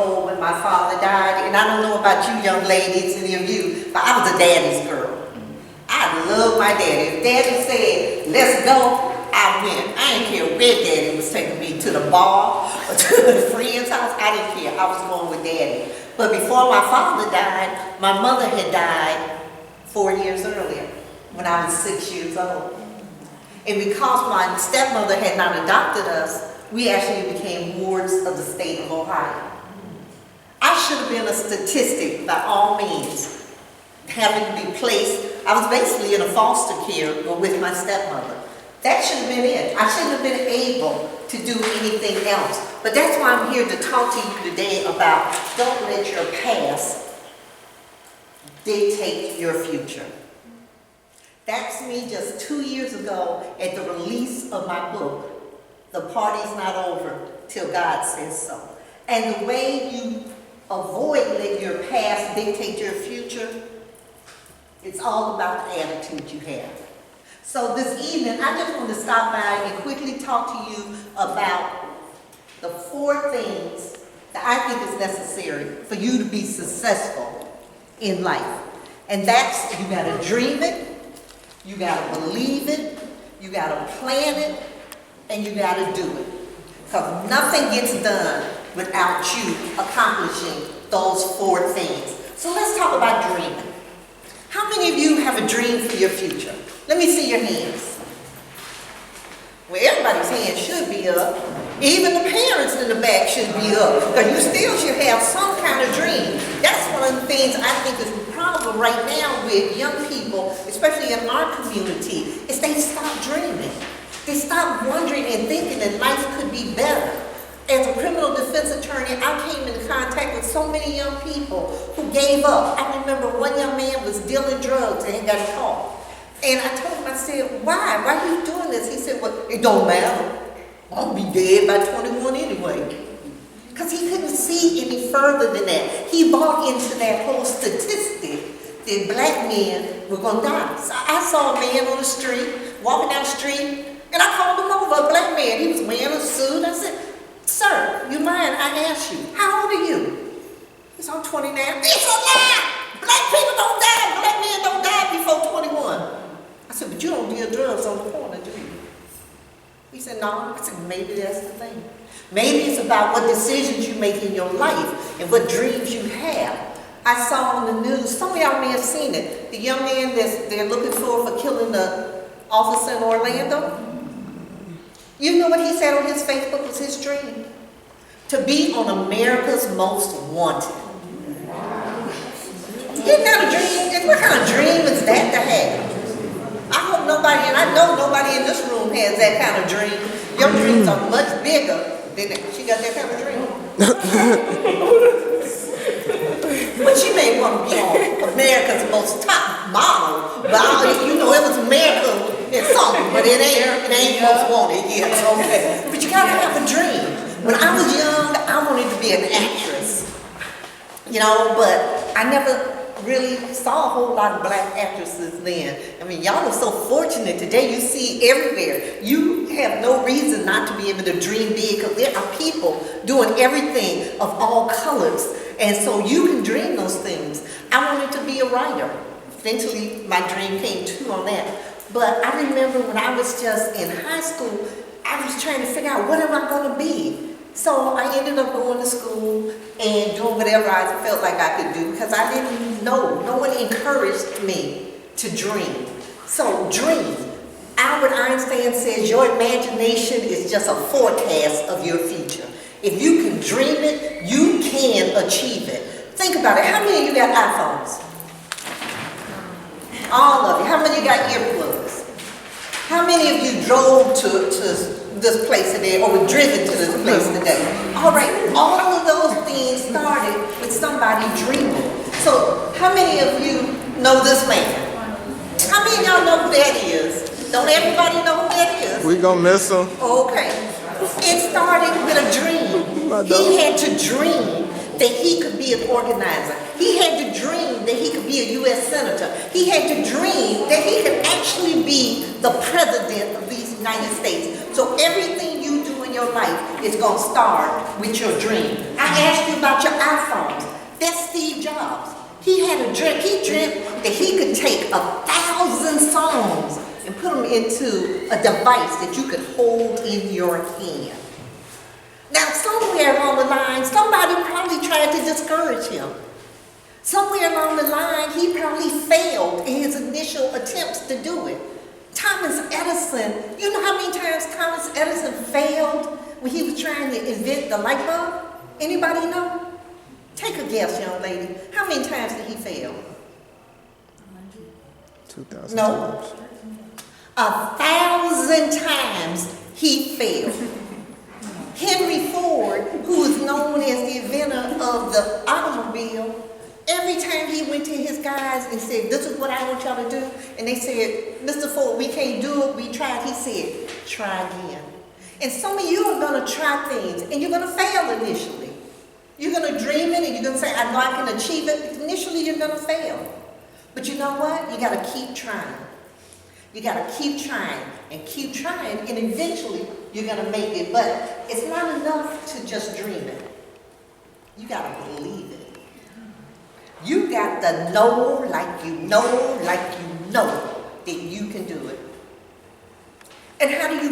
old when my father died, and I don't know about you young ladies, any of you, but I was a daddy's girl. I love my daddy. If daddy said, let's go, I went. I didn't care where daddy was taking me, to the bar or to the friend's house. I didn't care. I was going with daddy. But before my father died, my mother had died 4 years earlier when I was 6 years old. And because my stepmother had not adopted us, we actually became wards of the state of Ohio. I should have been a statistic by all means, having to be placed. I was basically in a foster care with my stepmother. That should have been it. I shouldn't have been able to do anything else. But that's why I'm here to talk to you today about don't let your past dictate your future. That's me just 2 years ago at the release of my book, The Party's Not Over Till God Says So. And the way you avoid letting your past dictate your future, it's all about the attitude you have. So this evening, I just want to stop by and quickly talk to you about the 4 things that I think is necessary for you to be successful in life. And that's, you got to dream it, you got to believe it, you got to plan it, and you got to do it. Because nothing gets done without you accomplishing those 4 things. So let's talk about dreaming. How many of you have a dream for your future? Let me see your hands. Well, everybody's hand should be up. Even the parents in the back should be up. Because you still should have some kind of dream. That's one of the things I think is the problem right now with young people, especially in our community, is they stop dreaming. They stop wondering and thinking that life could be better. As a criminal defense attorney, I came into contact with so many young people who gave up. I remember one young man was dealing drugs and he got caught. And I told him, I said, why? Why are you doing this? He said, well, it don't matter. I'll be dead by 21 anyway. Because he couldn't see any further than that. He bought into that whole statistic that black men were going to die. So I saw a man on the street, walking down the street, and I called him over, a black man. He was wearing a suit. I said, sir, you mind I ask you, how old are you? He said, I'm 29. It's a lie! Black people don't die. Black men don't die before 21. I said, but you don't deal drugs on the corner, do you? He said, no. I said, maybe that's the thing. Maybe it's about what decisions you make in your life and what dreams you have. I saw on the news, some of y'all may have seen it, the young man they're looking for killing the officer in Orlando. You know what he said on his Facebook was his dream? To be on America's Most Wanted. Isn't that a dream? What kind of dream is that to have? I hope nobody, and I know nobody in this room has that kind of dream. Your dreams are much bigger than that. She got that kind of dream. But she may want to be on America's Most Top Model. But you know, it was America and something, but it ain't Most Wanted yet. Okay. But you gotta have a dream. When I was young, I wanted to be an actress. You know, but I never really saw a whole lot of black actresses then. I mean, y'all are so fortunate today. You see everywhere. You have no reason not to be able to dream big because there are people doing everything of all colors. And so you can dream those things. I wanted to be a writer. Eventually, my dream came true on that. But I remember when I was just in high school, I was trying to figure out what am I going to be. So I ended up going to school and doing whatever I felt like I could do because I didn't know. No one encouraged me to dream. So dream. Albert Einstein says your imagination is just a forecast of your future. If you can dream it, you can achieve it. Think about it. How many of you got iPhones? All of you. How many of you got earplugs? How many of you drove to this place today or were driven to this place today? All right, all of those things started with somebody dreaming. So how many of you know this man? How many of y'all know who that is? Don't everybody know who that is? We gonna miss him. Okay. It started with a dream. He had to dream that he could be an organizer. He had to dream that he could be a U.S. Senator. He had to dream that he could actually be the president of these United States. So everything you do in your your life is going to start with your dream. I asked you about your iPhones. That's Steve Jobs. He had a dream. He dreamt that he could take 1,000 songs and put them into a device that you could hold in your hand. Now, somewhere along the line, somebody probably tried to discourage him. Somewhere along the line, he probably failed in his initial attempts to do it. Thomas Edison, you know how many times Thomas Edison failed when he was trying to invent the light bulb? Anybody know? Take a guess, young lady. How many times did he fail? 2,000 No. times. 1,000 times he failed. Henry Ford, who is known as the inventor of the automobile, every time he went to his guys and said, this is what I want y'all to do, and they said, Mr. Ford, we can't do it, we tried, he said, try again. And some of you are going to try things, and you're going to fail initially. You're going to dream it, and you're going to say, I know I can achieve it. Initially, you're going to fail. But you know what? You got to keep trying. You got to keep trying, and eventually, you're going to make it. But it's not enough to just dream it. You got to believe it. You got to know like you know that you can do it. And how do you